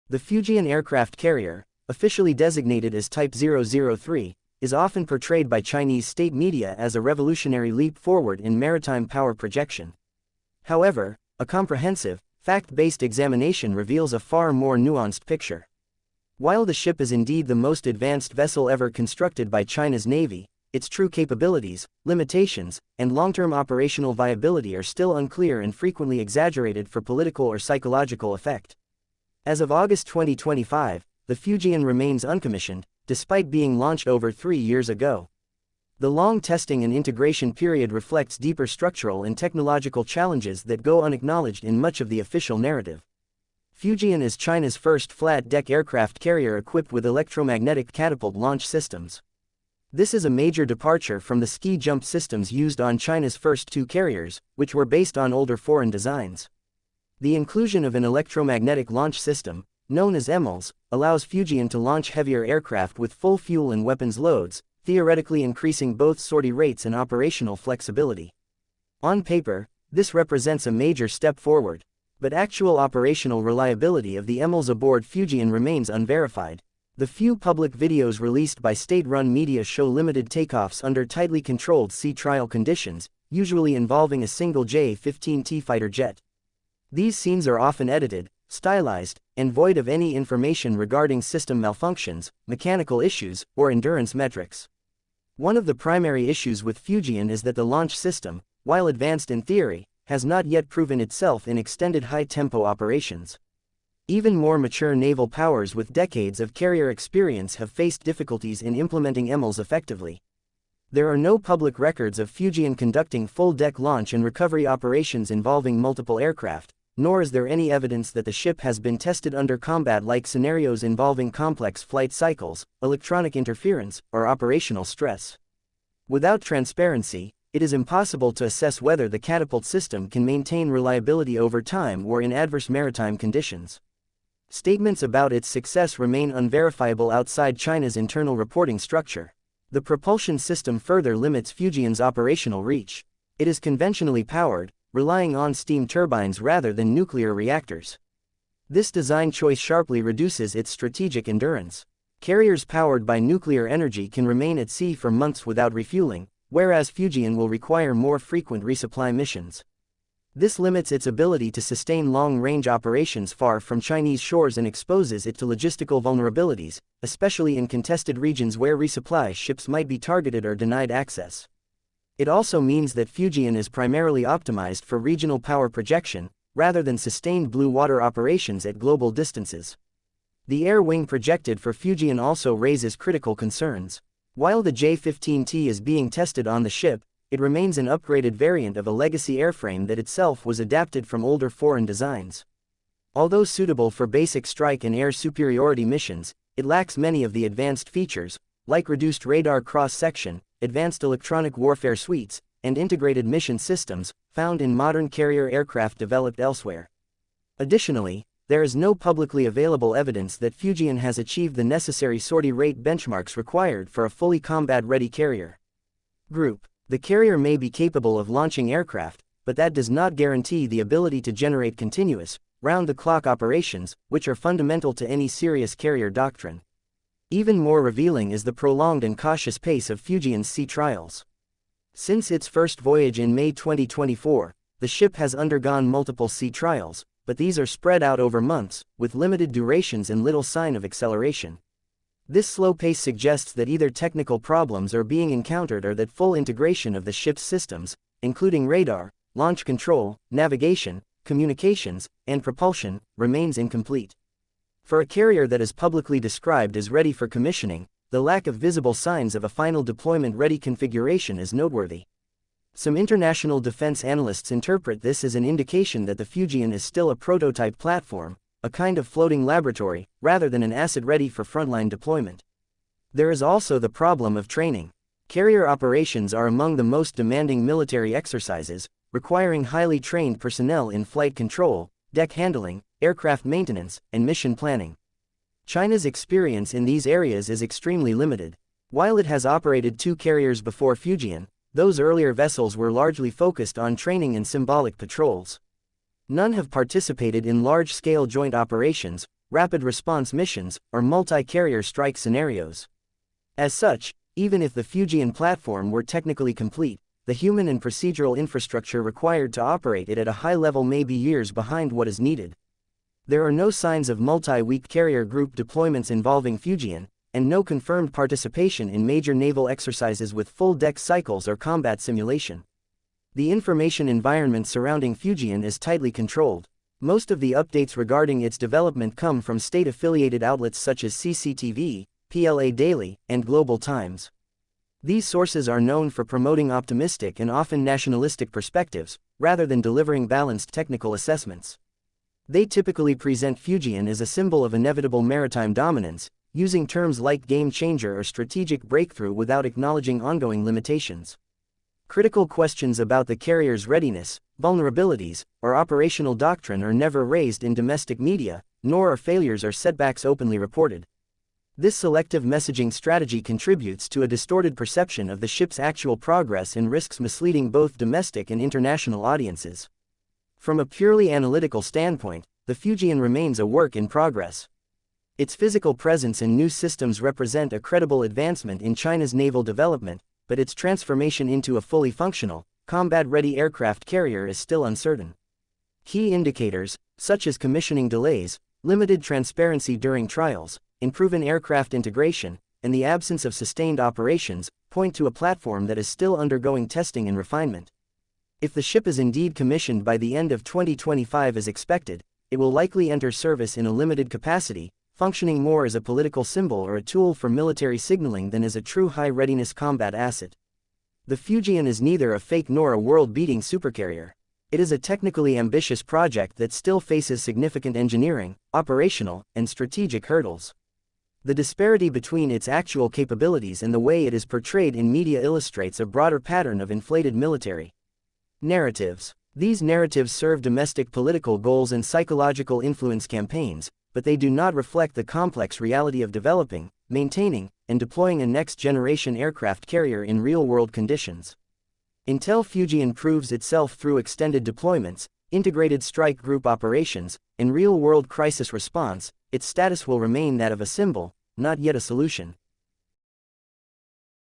The Fujian aircraft carrier, officially designated as Type 003, is often portrayed by Chinese state media as a revolutionary leap forward in maritime power projection. However, a comprehensive, fact-based examination reveals a far more nuanced picture. While the ship is indeed the most advanced vessel ever constructed by China's Navy, its true capabilities, limitations, and long-term operational viability are still unclear and frequently exaggerated for political or psychological effect. As of August 2025, the Fujian remains uncommissioned, despite being launched over 3 years ago. The long testing and integration period reflects deeper structural and technological challenges that go unacknowledged in much of the official narrative. Fujian is China's first flat-deck aircraft carrier equipped with electromagnetic catapult launch systems. This is a major departure from the ski-jump systems used on China's first 2 carriers, which were based on older foreign designs. The inclusion of an electromagnetic launch system, known as EMALS, allows Fujian to launch heavier aircraft with full fuel and weapons loads, theoretically increasing both sortie rates and operational flexibility. On paper, this represents a major step forward, but actual operational reliability of the EMALS aboard Fujian remains unverified. The few public videos released by state-run media show limited takeoffs under tightly controlled sea trial conditions, usually involving a single J-15T fighter jet. These scenes are often edited, stylized, and void of any information regarding system malfunctions, mechanical issues, or endurance metrics. One of the primary issues with Fujian is that the launch system, while advanced in theory, has not yet proven itself in extended high-tempo operations. Even more mature naval powers with decades of carrier experience have faced difficulties in implementing EMALS effectively. There are no public records of Fujian conducting full-deck launch and recovery operations involving multiple aircraft, nor is there any evidence that the ship has been tested under combat-like scenarios involving complex flight cycles, electronic interference, or operational stress. Without transparency, it is impossible to assess whether the catapult system can maintain reliability over time or in adverse maritime conditions. Statements about its success remain unverifiable outside China's internal reporting structure. The propulsion system further limits Fujian's operational reach. It is conventionally powered, relying on steam turbines rather than nuclear reactors. This design choice sharply reduces its strategic endurance. Carriers powered by nuclear energy can remain at sea for months without refueling, whereas Fujian will require more frequent resupply missions. This limits its ability to sustain long-range operations far from Chinese shores and exposes it to logistical vulnerabilities, especially in contested regions where resupply ships might be targeted or denied access. It also means that Fujian is primarily optimized for regional power projection, rather than sustained blue water operations at global distances. The Airwing projected for Fujian also raises critical concerns. While the J-15T is being tested on the ship, it remains an upgraded variant of a legacy airframe that itself was adapted from older foreign designs. Although suitable for basic strike and air superiority missions, it lacks many of the advanced features, like reduced radar cross-section, advanced electronic warfare suites, and integrated mission systems, found in modern carrier aircraft developed elsewhere. Additionally, there is no publicly available evidence that Fujian has achieved the necessary sortie rate benchmarks required for a fully combat-ready carrier. Group. The carrier may be capable of launching aircraft, but that does not guarantee the ability to generate continuous, round-the-clock operations, which are fundamental to any serious carrier doctrine. Even more revealing is the prolonged and cautious pace of Fujian's sea trials. Since its first voyage in May 2024, the ship has undergone multiple sea trials, but these are spread out over months, with limited durations and little sign of acceleration. This slow pace suggests that either technical problems are being encountered or that full integration of the ship's systems, including radar, launch control, navigation, communications, and propulsion, remains incomplete. For a carrier that is publicly described as ready for commissioning, the lack of visible signs of a final deployment-ready configuration is noteworthy. Some international defense analysts interpret this as an indication that the Fujian is still a prototype platform, a kind of floating laboratory, rather than an asset ready for frontline deployment. There is also the problem of training. Carrier operations are among the most demanding military exercises, requiring highly trained personnel in flight control, deck handling, aircraft maintenance, and mission planning. China's experience in these areas is extremely limited. While it has operated 2 carriers before Fujian, those earlier vessels were largely focused on training and symbolic patrols. None have participated in large-scale joint operations, rapid response missions, or multi-carrier strike scenarios. As such, even if the Fujian platform were technically complete, the human and procedural infrastructure required to operate it at a high level may be years behind what is needed. There are no signs of multi-week carrier group deployments involving Fujian, and no confirmed participation in major naval exercises with full deck cycles or combat simulation. The information environment surrounding Fujian is tightly controlled. Most of the updates regarding its development come from state-affiliated outlets such as CCTV, PLA Daily, and Global Times. These sources are known for promoting optimistic and often nationalistic perspectives, rather than delivering balanced technical assessments. They typically present Fujian as a symbol of inevitable maritime dominance, using terms like game changer or strategic breakthrough without acknowledging ongoing limitations. Critical questions about the carrier's readiness, vulnerabilities, or operational doctrine are never raised in domestic media, nor are failures or setbacks openly reported. This selective messaging strategy contributes to a distorted perception of the ship's actual progress and risks misleading both domestic and international audiences. From a purely analytical standpoint, the Fujian remains a work in progress. Its physical presence and new systems represent a credible advancement in China's naval development, but its transformation into a fully functional, combat-ready aircraft carrier is still uncertain. Key indicators, such as commissioning delays, limited transparency during trials, unproven aircraft integration, and the absence of sustained operations, point to a platform that is still undergoing testing and refinement. If the ship is indeed commissioned by the end of 2025 as expected, it will likely enter service in a limited capacity, functioning more as a political symbol or a tool for military signaling than as a true high-readiness combat asset. The Fujian is neither a fake nor a world-beating supercarrier. It is a technically ambitious project that still faces significant engineering, operational, and strategic hurdles. The disparity between its actual capabilities and the way it is portrayed in media illustrates a broader pattern of inflated military narratives. These narratives serve domestic political goals and psychological influence campaigns, but they do not reflect the complex reality of developing, maintaining, and deploying a next-generation aircraft carrier in real-world conditions. Until Fujian proves itself through extended deployments, integrated strike group operations, and real-world crisis response, its status will remain that of a symbol, not yet a solution.